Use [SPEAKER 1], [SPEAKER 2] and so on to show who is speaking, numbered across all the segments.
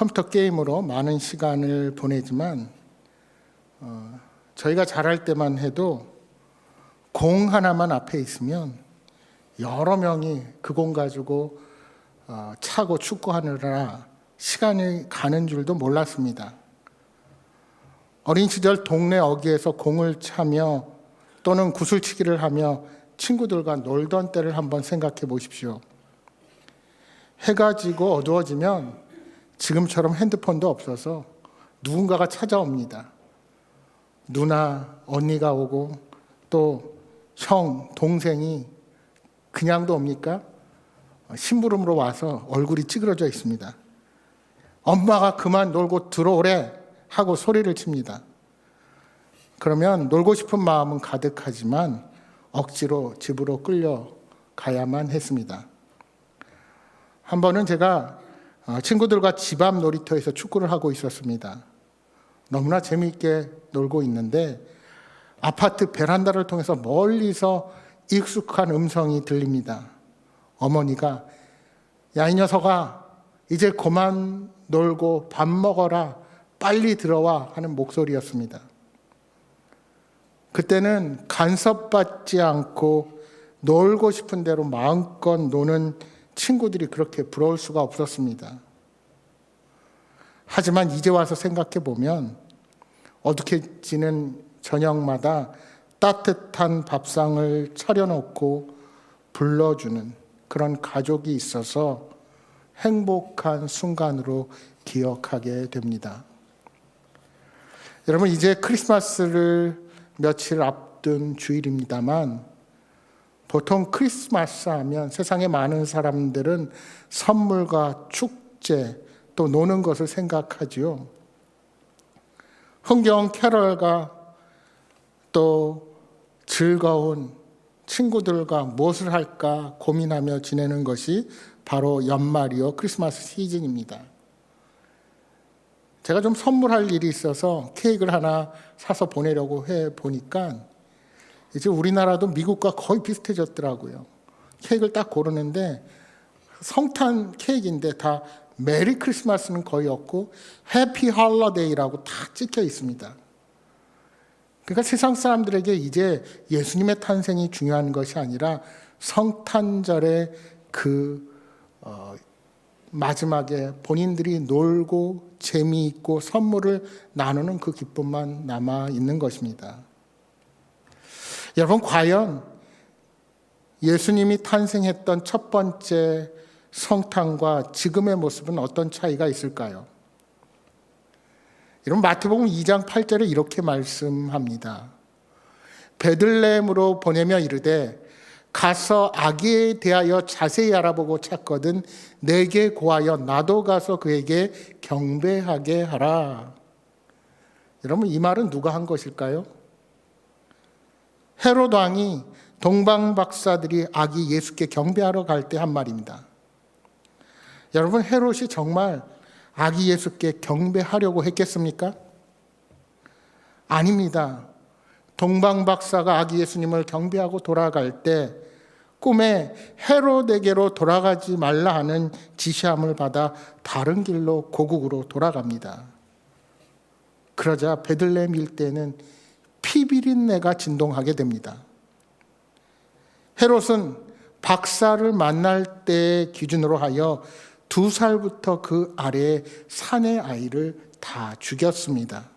[SPEAKER 1] 컴퓨터 게임으로 많은 시간을 보내지만 저희가 자랄 때만 해도 공 하나만 앞에 있으면 여러 명이 그 공 가지고 차고 축구하느라 시간이 가는 줄도 몰랐습니다. 어린 시절 동네 어귀에서 공을 차며 또는 구슬치기를 하며 친구들과 놀던 때를 한번 생각해 보십시오. 해가 지고 어두워지면 지금처럼 핸드폰도 없어서 누군가가 찾아옵니다. 누나, 언니가 오고 또 형, 동생이 그냥도 옵니까? 심부름으로 와서 얼굴이 찌그러져 있습니다. 엄마가 그만 놀고 들어오래 하고 소리를 칩니다. 그러면 놀고 싶은 마음은 가득하지만 억지로 집으로 끌려가야만 했습니다. 한 번은 제가 친구들과 집 앞 놀이터에서 축구를 하고 있었습니다. 너무나 재미있게 놀고 있는데 아파트 베란다를 통해서 멀리서 익숙한 음성이 들립니다. 어머니가 야, 이 녀석아, 이제 그만 놀고 밥 먹어라, 빨리 들어와 하는 목소리였습니다. 그때는 간섭받지 않고 놀고 싶은 대로 마음껏 노는 친구들이 그렇게 부러울 수가 없었습니다. 하지만 이제 와서 생각해 보면 어둑해지는 저녁마다 따뜻한 밥상을 차려놓고 불러주는 그런 가족이 있어서 행복한 순간으로 기억하게 됩니다. 여러분, 이제 크리스마스를 며칠 앞둔 주일입니다만 보통 크리스마스 하면 세상의 많은 사람들은 선물과 축제 또 노는 것을 생각하지요. 흥겨운 캐럴과 또 즐거운 친구들과 무엇을 할까 고민하며 지내는 것이 바로 연말이요 크리스마스 시즌입니다. 제가 좀 선물할 일이 있어서 케이크를 하나 사서 보내려고 해보니까 이제 우리나라도 미국과 거의 비슷해졌더라고요. 케이크를 딱 고르는데 성탄 케이크인데 다 메리 크리스마스는 거의 없고 해피 홀리데이라고 다 찍혀 있습니다. 그러니까 세상 사람들에게 이제 예수님의 탄생이 중요한 것이 아니라 성탄절의 마지막에 본인들이 놀고 재미있고 선물을 나누는 그 기쁨만 남아 있는 것입니다. 여러분, 과연 예수님이 탄생했던 첫 번째 성탄과 지금의 모습은 어떤 차이가 있을까요? 여러분, 마태복음 2장 8절에 이렇게 말씀합니다. 베들레헴으로 보내며 이르되 가서 아기에 대하여 자세히 알아보고 찾거든 내게 고하여 나도 가서 그에게 경배하게 하라. 여러분, 이 말은 누가 한 것일까요? 헤롯 왕이 동방 박사들이 아기 예수께 경배하러 갈 때 한 말입니다. 여러분, 헤롯이 정말 아기 예수께 경배하려고 했겠습니까? 아닙니다. 동방 박사가 아기 예수님을 경배하고 돌아갈 때 꿈에 헤롯에게로 돌아가지 말라 하는 지시함을 받아 다른 길로 고국으로 돌아갑니다. 그러자 베들레헴 일대는 피비린내가 진동하게 됩니다. 헤롯은 박사를 만날 때의 기준으로 하여 2살부터 그 아래의 사내 아이를 다 죽였습니다.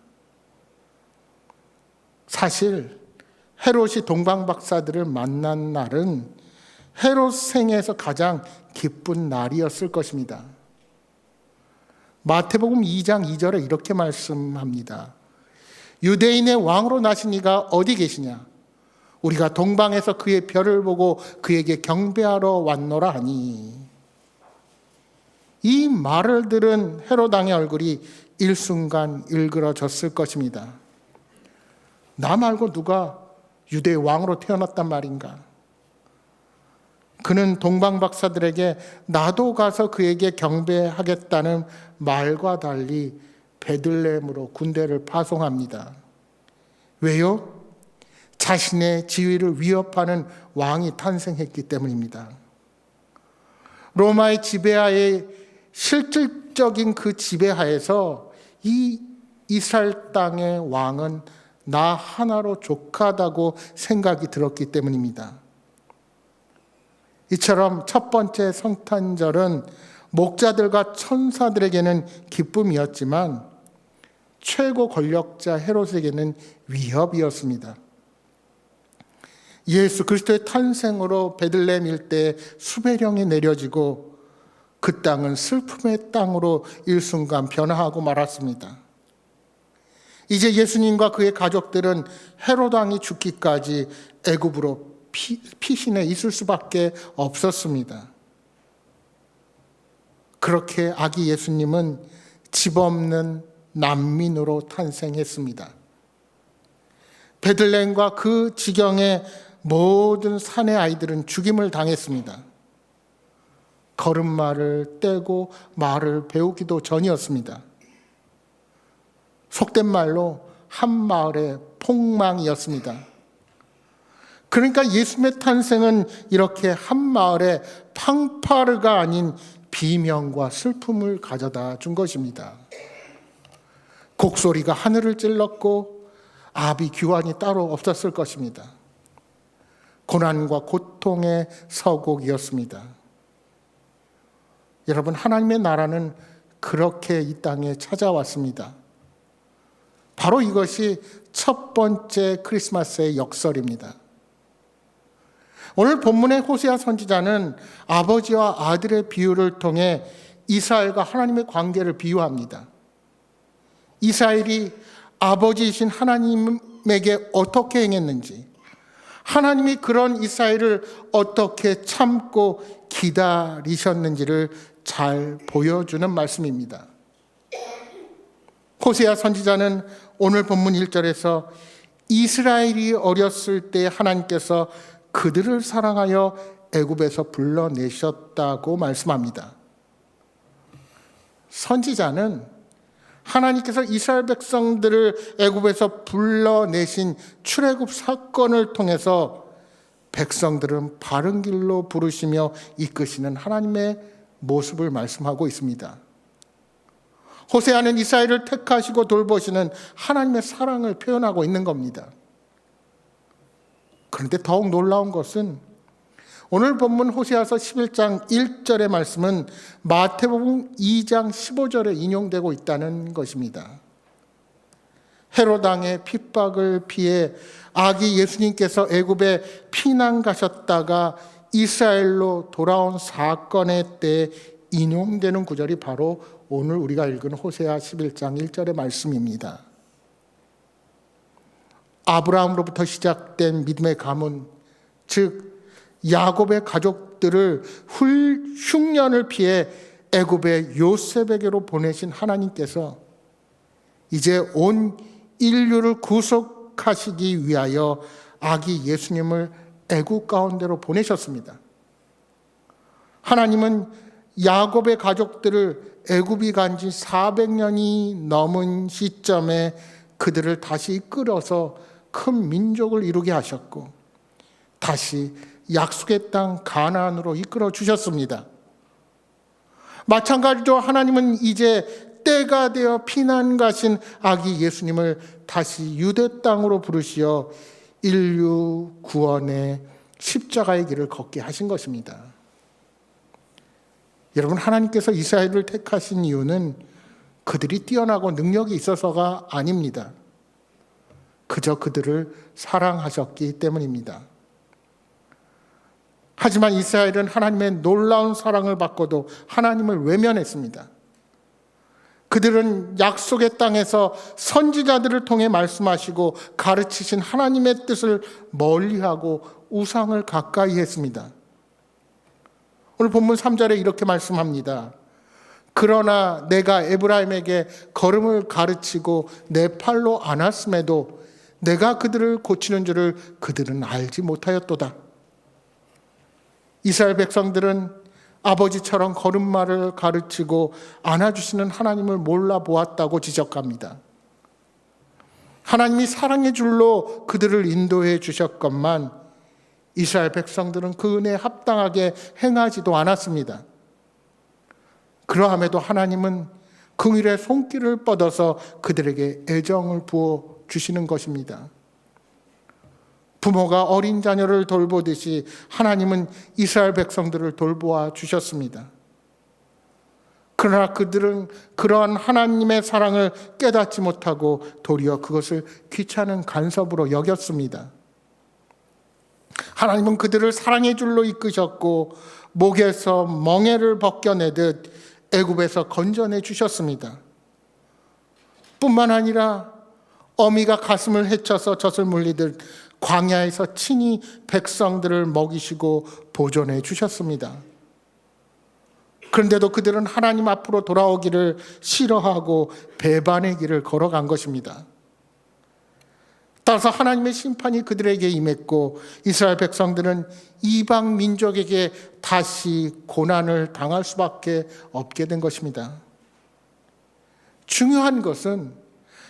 [SPEAKER 1] 사실 헤롯이 동방 박사들을 만난 날은 헤롯 생에서 가장 기쁜 날이었을 것입니다. 마태복음 2장 2절에 이렇게 말씀합니다. 유대인의 왕으로 나신 이가 어디 계시냐? 우리가 동방에서 그의 별을 보고 그에게 경배하러 왔노라 하니. 이 말을 들은 헤롯 왕의 얼굴이 일순간 일그러졌을 것입니다. 나 말고 누가 유대의 왕으로 태어났단 말인가? 그는 동방 박사들에게 나도 가서 그에게 경배하겠다는 말과 달리 베들레헴으로 군대를 파송합니다. 왜요? 자신의 지위를 위협하는 왕이 탄생했기 때문입니다. 로마의 지배하에 실질적인 그 지배하에서 이 이스라엘 땅의 왕은 나 하나로 족하다고 생각이 들었기 때문입니다. 이처럼 첫 번째 성탄절은 목자들과 천사들에게는 기쁨이었지만 최고 권력자 헤롯에게는 위협이었습니다. 예수 그리스도의 탄생으로 베들레헴 일대에 수배령이 내려지고 그 땅은 슬픔의 땅으로 일순간 변화하고 말았습니다. 이제 예수님과 그의 가족들은 헤롯 왕이 죽기까지 애굽으로 피신해 있을 수밖에 없었습니다. 그렇게 아기 예수님은 집 없는 난민으로 탄생했습니다. 베들레헴과 그 지경의 모든 산의 아이들은 죽임을 당했습니다. 걸음마를 떼고 말을 배우기도 전이었습니다. 속된 말로 한 마을의 폭망이었습니다. 그러니까 예수님의 탄생은 이렇게 한 마을의 팡파르가 아닌 비명과 슬픔을 가져다 준 것입니다. 곡소리가 하늘을 찔렀고 아비 규환이 따로 없었을 것입니다. 고난과 고통의 서곡이었습니다. 여러분, 하나님의 나라는 그렇게 이 땅에 찾아왔습니다. 바로 이것이 첫 번째 크리스마스의 역설입니다. 오늘 본문의 호세아 선지자는 아버지와 아들의 비유를 통해 이스라엘과 하나님의 관계를 비유합니다. 이스라엘이 아버지이신 하나님에게 어떻게 행했는지, 하나님이 그런 이스라엘을 어떻게 참고 기다리셨는지를 잘 보여주는 말씀입니다. 호세아 선지자는 오늘 본문 1절에서 이스라엘이 어렸을 때 하나님께서 그들을 사랑하여 애굽에서 불러내셨다고 말씀합니다. 선지자는 하나님께서 이스라엘 백성들을 애굽에서 불러내신 출애굽 사건을 통해서 백성들은 바른 길로 부르시며 이끄시는 하나님의 모습을 말씀하고 있습니다. 호세아는 이스라엘을 택하시고 돌보시는 하나님의 사랑을 표현하고 있는 겁니다. 그런데 더욱 놀라운 것은 오늘 본문 호세아서 11장 1절의 말씀은 마태복음 2장 15절에 인용되고 있다는 것입니다. 헤롯 왕의 핍박을 피해 아기 예수님께서 애굽에 피난 가셨다가 이스라엘로 돌아온 사건의 때에 인용되는 구절이 바로 오늘 우리가 읽은 호세아 11장 1절의 말씀입니다. 아브라함으로부터 시작된 믿음의 가문, 즉 야곱의 가족들을 흉년을 피해 애굽의 요셉에게로 보내신 하나님께서 이제 온 인류를 구속하시기 위하여 아기 예수님을 애굽 가운데로 보내셨습니다. 하나님은 야곱의 가족들을 애굽이 간 지 400년이 넘은 시점에 그들을 다시 이끌어서 큰 민족을 이루게 하셨고 다시 약속의 땅 가나안으로 이끌어 주셨습니다. 마찬가지로 하나님은 이제 때가 되어 피난 가신 아기 예수님을 다시 유대 땅으로 부르시어 인류 구원의 십자가의 길을 걷게 하신 것입니다. 여러분, 하나님께서 이스라엘을 택하신 이유는 그들이 뛰어나고 능력이 있어서가 아닙니다. 그저 그들을 사랑하셨기 때문입니다. 하지만 이스라엘은 하나님의 놀라운 사랑을 받고도 하나님을 외면했습니다. 그들은 약속의 땅에서 선지자들을 통해 말씀하시고 가르치신 하나님의 뜻을 멀리하고 우상을 가까이 했습니다. 오늘 본문 3절에 이렇게 말씀합니다. 그러나 내가 에브라임에게 걸음을 가르치고 내 팔로 안았음에도 내가 그들을 고치는 줄을 그들은 알지 못하였도다. 이스라엘 백성들은 아버지처럼 걸음마를 가르치고 안아주시는 하나님을 몰라보았다고 지적합니다. 하나님이 사랑의 줄로 그들을 인도해 주셨건만 이스라엘 백성들은 그 은혜에 합당하게 행하지도 않았습니다. 그러함에도 하나님은 긍휼의 손길을 뻗어서 그들에게 애정을 부어 주시는 것입니다. 부모가 어린 자녀를 돌보듯이 하나님은 이스라엘 백성들을 돌보아 주셨습니다. 그러나 그들은 그러한 하나님의 사랑을 깨닫지 못하고 도리어 그것을 귀찮은 간섭으로 여겼습니다. 하나님은 그들을 사랑의 줄로 이끄셨고 목에서 멍에를 벗겨내듯 애굽에서 건져내 주셨습니다. 뿐만 아니라 어미가 가슴을 헤쳐서 젖을 물리듯 광야에서 친히 백성들을 먹이시고 보존해 주셨습니다. 그런데도 그들은 하나님 앞으로 돌아오기를 싫어하고 배반의 길을 걸어간 것입니다. 따라서 하나님의 심판이 그들에게 임했고 이스라엘 백성들은 이방 민족에게 다시 고난을 당할 수밖에 없게 된 것입니다. 중요한 것은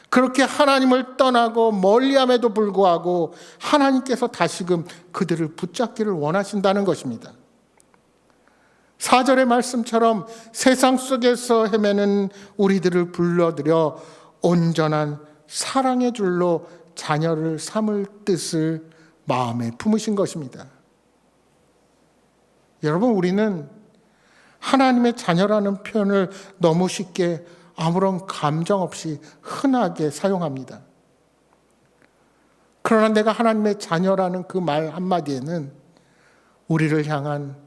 [SPEAKER 1] 그렇게 하나님을 떠나고 멀리함에도 불구하고 하나님께서 다시금 그들을 붙잡기를 원하신다는 것입니다. 4절의 말씀처럼 세상 속에서 헤매는 우리들을 불러들여 온전한 사랑의 줄로 자녀를 삼을 뜻을 마음에 품으신 것입니다. 여러분, 우리는 하나님의 자녀라는 표현을 너무 쉽게 아무런 감정 없이 흔하게 사용합니다. 그러나 내가 하나님의 자녀라는 그 말 한마디에는 우리를 향한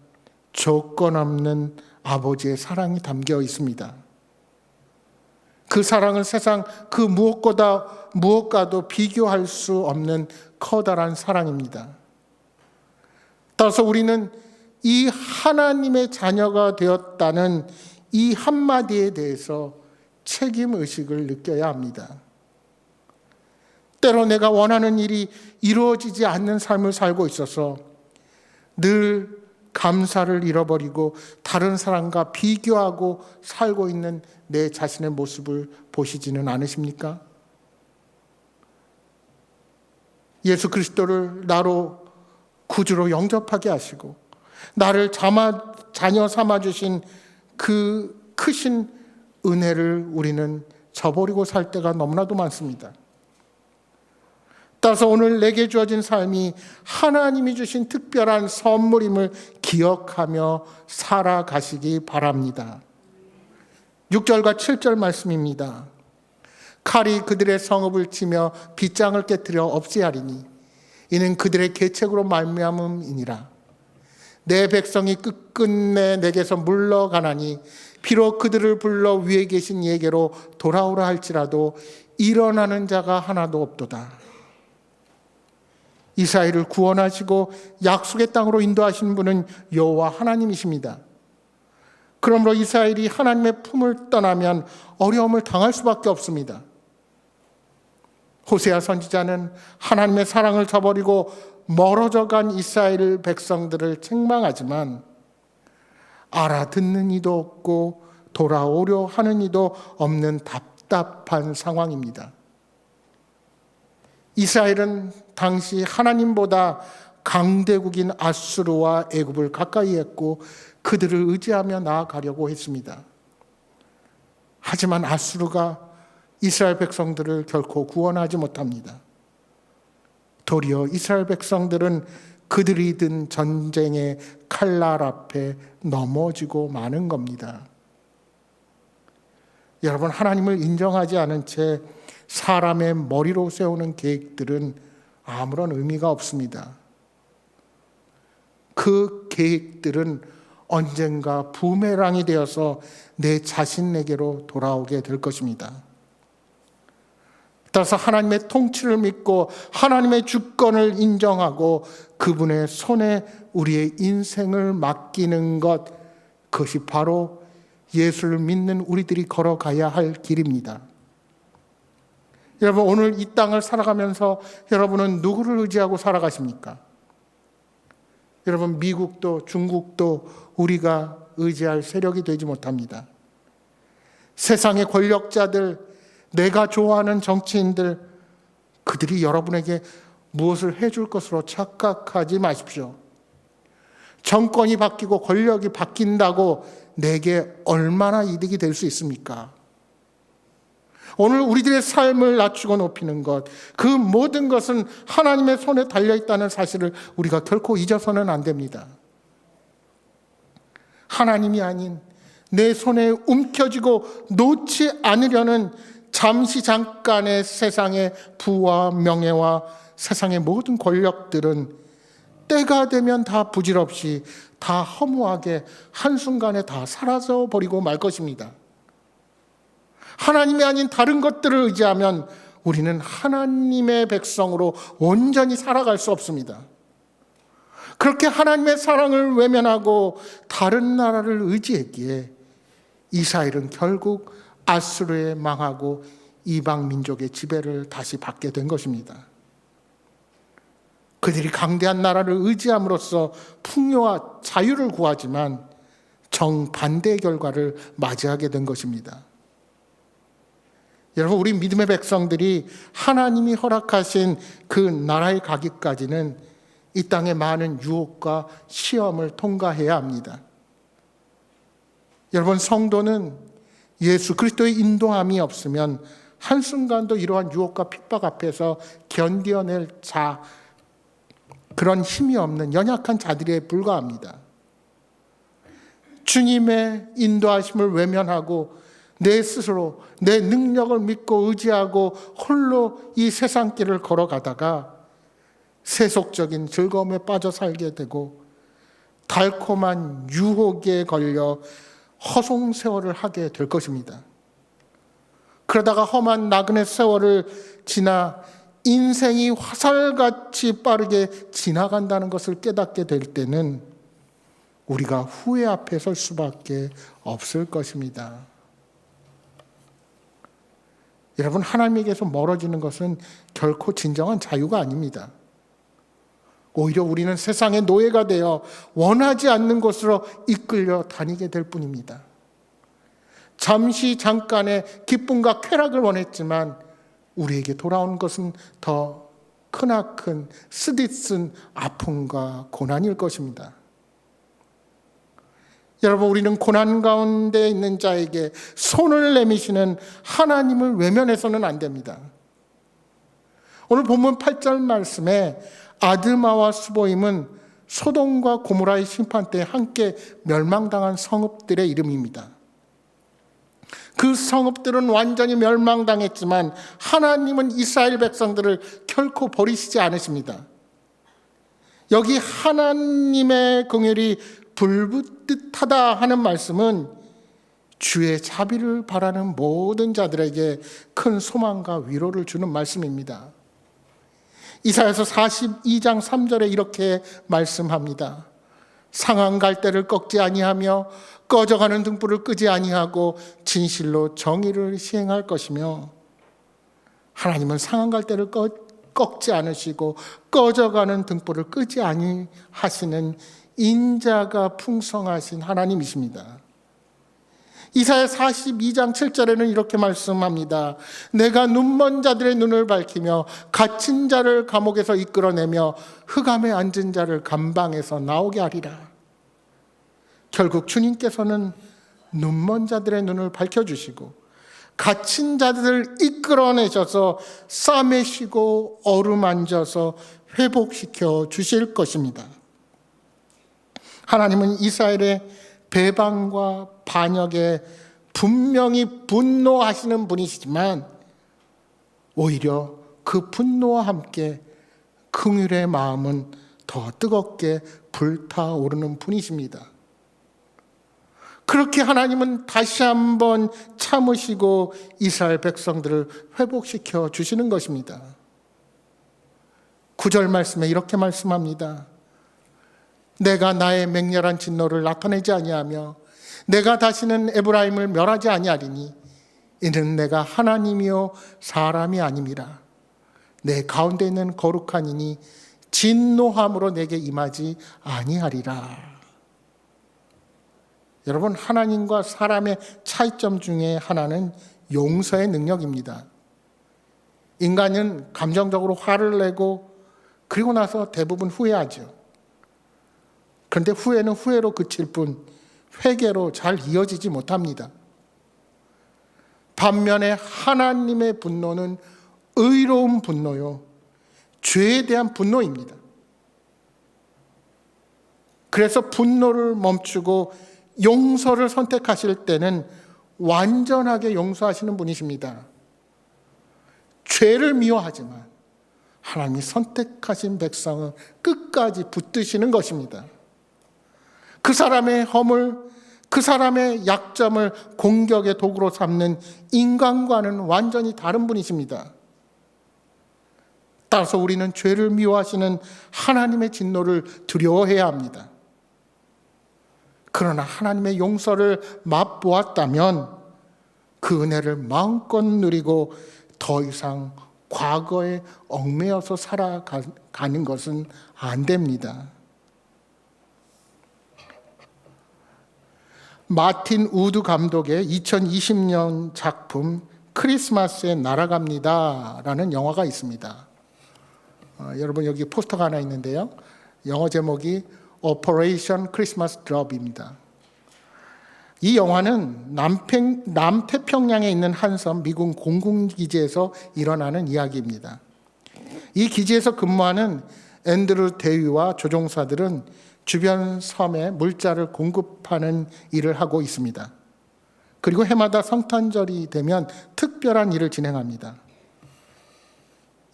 [SPEAKER 1] 조건 없는 아버지의 사랑이 담겨 있습니다. 그 사랑은 세상 그 무엇과도 비교할 수 없는 커다란 사랑입니다. 따라서 우리는 이 하나님의 자녀가 되었다는 이 한마디에 대해서 책임의식을 느껴야 합니다. 때로 내가 원하는 일이 이루어지지 않는 삶을 살고 있어서 늘 감사를 잃어버리고 다른 사람과 비교하고 살고 있는 내 자신의 모습을 보시지는 않으십니까? 예수 그리스도를 나로 구주로 영접하게 하시고 나를 자녀 삼아주신 그 크신 은혜를 우리는 저버리고 살 때가 너무나도 많습니다. 따라서 오늘 내게 주어진 삶이 하나님이 주신 특별한 선물임을 기억하며 살아가시기 바랍니다. 6절과 7절 말씀입니다. 칼이 그들의 성읍을 치며 빗장을 깨뜨려 없애하리니 이는 그들의 계책으로 말미암음이니라. 내 백성이 끝끝내 내게서 물러가나니 비록 그들을 불러 위에 계신 이에게로 돌아오라 할지라도 일어나는 자가 하나도 없도다. 이스라엘을 구원하시고 약속의 땅으로 인도하신 분은 여호와 하나님이십니다. 그러므로 이스라엘이 하나님의 품을 떠나면 어려움을 당할 수밖에 없습니다. 호세아 선지자는 하나님의 사랑을 저버리고 멀어져간 이스라엘 백성들을 책망하지만 알아듣는 이도 없고 돌아오려 하는 이도 없는 답답한 상황입니다. 이스라엘은 당시 하나님보다 강대국인 아수르와 애굽을 가까이 했고 그들을 의지하며 나아가려고 했습니다. 하지만 아수르가 이스라엘 백성들을 결코 구원하지 못합니다. 도리어 이스라엘 백성들은 그들이 든 전쟁의 칼날 앞에 넘어지고 마는 겁니다. 여러분, 하나님을 인정하지 않은 채 사람의 머리로 세우는 계획들은 아무런 의미가 없습니다. 그 계획들은 언젠가 부메랑이 되어서 내 자신에게로 돌아오게 될 것입니다. 따라서 하나님의 통치를 믿고 하나님의 주권을 인정하고 그분의 손에 우리의 인생을 맡기는 것, 그것이 바로 예수를 믿는 우리들이 걸어가야 할 길입니다. 여러분, 오늘 이 땅을 살아가면서 여러분은 누구를 의지하고 살아가십니까? 여러분, 미국도 중국도 우리가 의지할 세력이 되지 못합니다. 세상의 권력자들, 내가 좋아하는 정치인들, 그들이 여러분에게 무엇을 해줄 것으로 착각하지 마십시오. 정권이 바뀌고 권력이 바뀐다고 내게 얼마나 이득이 될 수 있습니까? 오늘 우리들의 삶을 낮추고 높이는 것, 그 모든 것은 하나님의 손에 달려있다는 사실을 우리가 결코 잊어서는 안 됩니다. 하나님이 아닌 내 손에 움켜쥐고 놓지 않으려는 잠시 잠깐의 세상의 부와 명예와 세상의 모든 권력들은 때가 되면 다 부질없이 다 허무하게 한순간에 다 사라져 버리고 말 것입니다. 하나님이 아닌 다른 것들을 의지하면 우리는 하나님의 백성으로 온전히 살아갈 수 없습니다. 그렇게 하나님의 사랑을 외면하고 다른 나라를 의지했기에 이스라엘은 결국 아수르에 망하고 이방 민족의 지배를 다시 받게 된 것입니다. 그들이 강대한 나라를 의지함으로써 풍요와 자유를 구하지만 정반대의 결과를 맞이하게 된 것입니다. 여러분, 우리 믿음의 백성들이 하나님이 허락하신 그 나라에 가기까지는 이 땅의 많은 유혹과 시험을 통과해야 합니다. 여러분, 성도는 예수 그리스도의 인도함이 없으면 한순간도 이러한 유혹과 핍박 앞에서 견뎌낼 그런 힘이 없는 연약한 자들에 불과합니다. 주님의 인도하심을 외면하고 내 스스로 내 능력을 믿고 의지하고 홀로 이 세상길을 걸어가다가 세속적인 즐거움에 빠져 살게 되고 달콤한 유혹에 걸려 허송세월을 하게 될 것입니다. 그러다가 험한 나그네 세월을 지나 인생이 화살같이 빠르게 지나간다는 것을 깨닫게 될 때는 우리가 후회 앞에 설 수밖에 없을 것입니다. 여러분, 하나님에게서 멀어지는 것은 결코 진정한 자유가 아닙니다. 오히려 우리는 세상의 노예가 되어 원하지 않는 곳으로 이끌려 다니게 될 뿐입니다. 잠시 잠깐의 기쁨과 쾌락을 원했지만 우리에게 돌아온 것은 더 크나큰 쓰디쓴 아픔과 고난일 것입니다. 여러분, 우리는 고난 가운데 있는 자에게 손을 내미시는 하나님을 외면해서는 안 됩니다. 오늘 본문 8절 말씀에 아드마와 스보임은 소돔과 고모라의 심판 때 함께 멸망당한 성읍들의 이름입니다. 그 성읍들은 완전히 멸망당했지만 하나님은 이스라엘 백성들을 결코 버리시지 않으십니다. 여기 하나님의 긍휼이 불붙듯하다 하는 말씀은 주의 자비를 바라는 모든 자들에게 큰 소망과 위로를 주는 말씀입니다. 이사야서 42장 3절에 이렇게 말씀합니다. 상한 갈대를 꺾지 아니하며 꺼져가는 등불을 끄지 아니하고 진실로 정의를 시행할 것이며, 하나님은 상한 갈대를 꺾지 않으시고 꺼져가는 등불을 끄지 아니하시는 인자가 풍성하신 하나님이십니다. 이사야 42장 7절에는 이렇게 말씀합니다. 내가 눈먼 자들의 눈을 밝히며 갇힌 자를 감옥에서 이끌어내며 흑암에 앉은 자를 감방에서 나오게 하리라. 결국 주님께서는 눈먼 자들의 눈을 밝혀주시고 갇힌 자들을 이끌어내셔서 싸매시고 어루만져서 회복시켜 주실 것입니다. 하나님은 이스라엘의 배반과 반역에 분명히 분노하시는 분이시지만 오히려 그 분노와 함께 긍휼의 마음은 더 뜨겁게 불타오르는 분이십니다. 그렇게 하나님은 다시 한번 참으시고 이스라엘 백성들을 회복시켜 주시는 것입니다. 9절 말씀에 이렇게 말씀합니다. 내가 나의 맹렬한 진노를 나타내지 아니하며 내가 다시는 에브라임을 멸하지 아니하리니 이는 내가 하나님이요 사람이 아님이라. 내 가운데 있는 거룩한 이니 진노함으로 내게 임하지 아니하리라. 여러분, 하나님과 사람의 차이점 중에 하나는 용서의 능력입니다. 인간은 감정적으로 화를 내고 그리고 나서 대부분 후회하죠. 그런데 후회는 후회로 그칠 뿐 회개로 잘 이어지지 못합니다. 반면에 하나님의 분노는 의로운 분노요, 죄에 대한 분노입니다. 그래서 분노를 멈추고 용서를 선택하실 때는 완전하게 용서하시는 분이십니다. 죄를 미워하지만 하나님이 선택하신 백성은 끝까지 붙드시는 것입니다. 그 사람의 허물, 그 사람의 약점을 공격의 도구로 삼는 인간과는 완전히 다른 분이십니다. 따라서 우리는 죄를 미워하시는 하나님의 진노를 두려워해야 합니다. 그러나 하나님의 용서를 맛보았다면 그 은혜를 마음껏 누리고 더 이상 과거에 얽매여서 살아가는 것은 안 됩니다. 마틴 우드 감독의 2020년 작품 크리스마스에 날아갑니다 라는 영화가 있습니다. 여러분 여기 포스터가 하나 있는데요. 영어 제목이 오퍼레이션 크리스마스 드롭입니다. 이 영화는 남태평양에 있는 한 섬 미군 공군기지에서 일어나는 이야기입니다. 이 기지에서 근무하는 앤드루 대위와 조종사들은 주변 섬에 물자를 공급하는 일을 하고 있습니다. 그리고 해마다 성탄절이 되면 특별한 일을 진행합니다.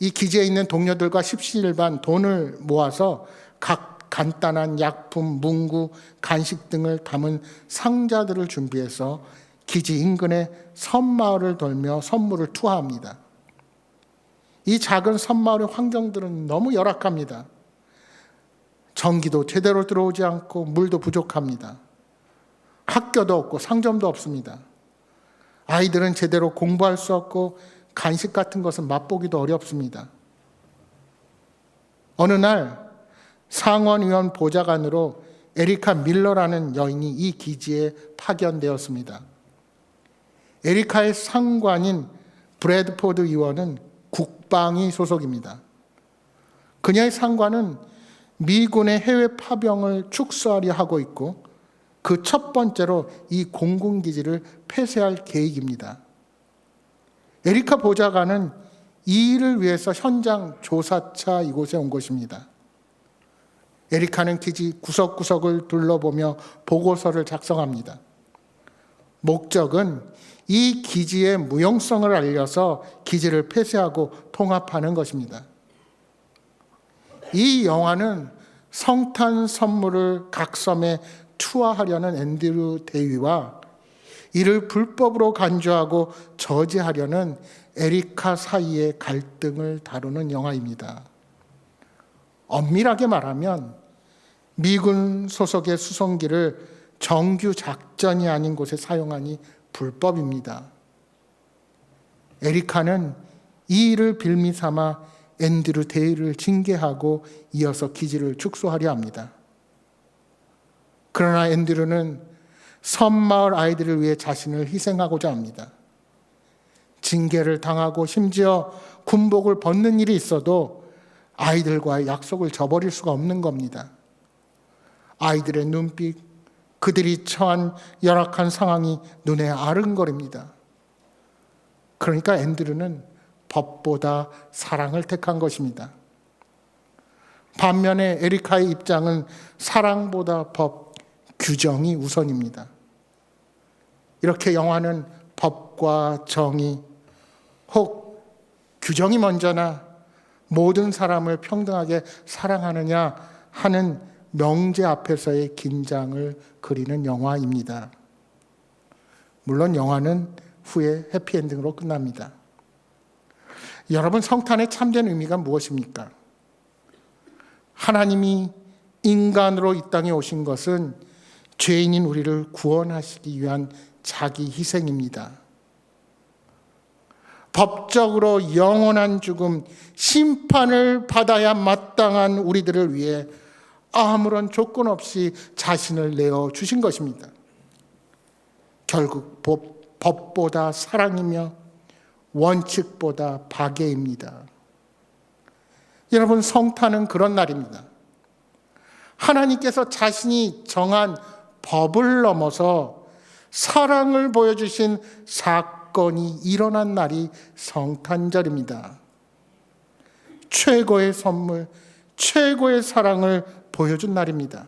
[SPEAKER 1] 이 기지에 있는 동료들과 십시일반 돈을 모아서 각 간단한 약품, 문구, 간식 등을 담은 상자들을 준비해서 기지 인근의 섬마을을 돌며 선물을 투하합니다. 이 작은 섬마을의 환경들은 너무 열악합니다. 전기도 제대로 들어오지 않고 물도 부족합니다. 학교도 없고 상점도 없습니다. 아이들은 제대로 공부할 수 없고 간식 같은 것은 맛보기도 어렵습니다. 어느 날 상원의원 보좌관으로 에리카 밀러라는 여인이 이 기지에 파견되었습니다. 에리카의 상관인 브래드포드 의원은 국방위 소속입니다. 그녀의 상관은 미군의 해외 파병을 축소하려 하고 있고 그 첫 번째로 이 공군기지를 폐쇄할 계획입니다. 에리카 보좌관은 이 일을 위해서 현장 조사차 이곳에 온 것입니다. 에리카는 기지 구석구석을 둘러보며 보고서를 작성합니다. 목적은 이 기지의 무용성을 알려서 기지를 폐쇄하고 통합하는 것입니다. 이 영화는 성탄 선물을 각 섬에 투하하려는 앤드류 대위와 이를 불법으로 간주하고 저지하려는 에리카 사이의 갈등을 다루는 영화입니다. 엄밀하게 말하면 미군 소속의 수송기를 정규 작전이 아닌 곳에 사용하니 불법입니다. 에리카는 이 일을 빌미삼아 앤드류 대위를 징계하고 이어서 기지를 축소하려 합니다. 그러나 앤드류는 섬마을 아이들을 위해 자신을 희생하고자 합니다. 징계를 당하고 심지어 군복을 벗는 일이 있어도 아이들과의 약속을 저버릴 수가 없는 겁니다. 아이들의 눈빛, 그들이 처한 열악한 상황이 눈에 아른거립니다. 그러니까 앤드류는 법보다 사랑을 택한 것입니다. 반면에 에리카의 입장은 사랑보다 법, 규정이 우선입니다. 이렇게 영화는 법과 정의, 혹 규정이 먼저나 모든 사람을 평등하게 사랑하느냐 하는 명제 앞에서의 긴장을 그리는 영화입니다. 물론 영화는 후에 해피엔딩으로 끝납니다. 여러분, 성탄의 참된 의미가 무엇입니까? 하나님이 인간으로 이 땅에 오신 것은 죄인인 우리를 구원하시기 위한 자기 희생입니다. 법적으로 영원한 죽음, 심판을 받아야 마땅한 우리들을 위해 아무런 조건 없이 자신을 내어 주신 것입니다. 결국 법보다 사랑이며 원칙보다 박애입니다. 여러분, 성탄은 그런 날입니다. 하나님께서 자신이 정한 법을 넘어서 사랑을 보여주신 사건이 일어난 날이 성탄절입니다. 최고의 선물, 최고의 사랑을 보여준 날입니다.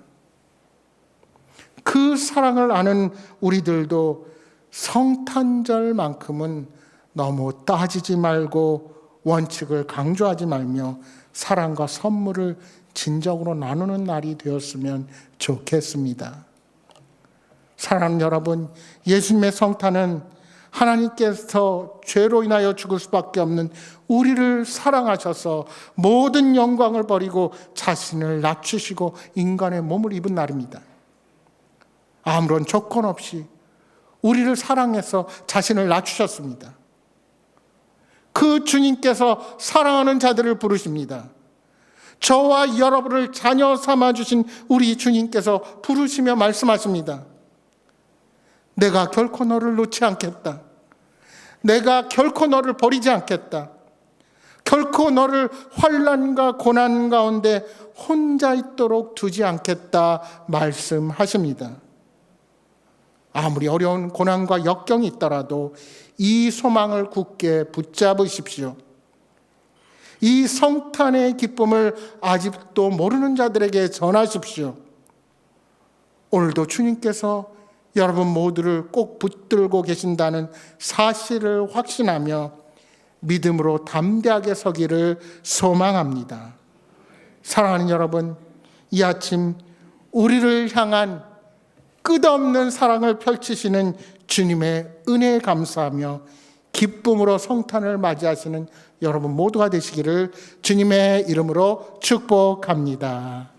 [SPEAKER 1] 그 사랑을 아는 우리들도 성탄절만큼은 너무 따지지 말고 원칙을 강조하지 말며 사랑과 선물을 진정으로 나누는 날이 되었으면 좋겠습니다. 사랑하는 여러분, 예수님의 성탄은 하나님께서 죄로 인하여 죽을 수밖에 없는 우리를 사랑하셔서 모든 영광을 버리고 자신을 낮추시고 인간의 몸을 입은 날입니다. 아무런 조건 없이 우리를 사랑해서 자신을 낮추셨습니다. 그 주님께서 사랑하는 자들을 부르십니다. 저와 여러분을 자녀 삼아주신 우리 주님께서 부르시며 말씀하십니다. 내가 결코 너를 놓지 않겠다. 내가 결코 너를 버리지 않겠다. 결코 너를 환난과 고난 가운데 혼자 있도록 두지 않겠다 말씀하십니다. 아무리 어려운 고난과 역경이 있더라도 이 소망을 굳게 붙잡으십시오. 이 성탄의 기쁨을 아직도 모르는 자들에게 전하십시오. 오늘도 주님께서 여러분 모두를 꼭 붙들고 계신다는 사실을 확신하며 믿음으로 담대하게 서기를 소망합니다. 사랑하는 여러분, 이 아침 우리를 향한 끝없는 사랑을 펼치시는 주님의 은혜에 감사하며 기쁨으로 성탄을 맞이하시는 여러분 모두가 되시기를 주님의 이름으로 축복합니다.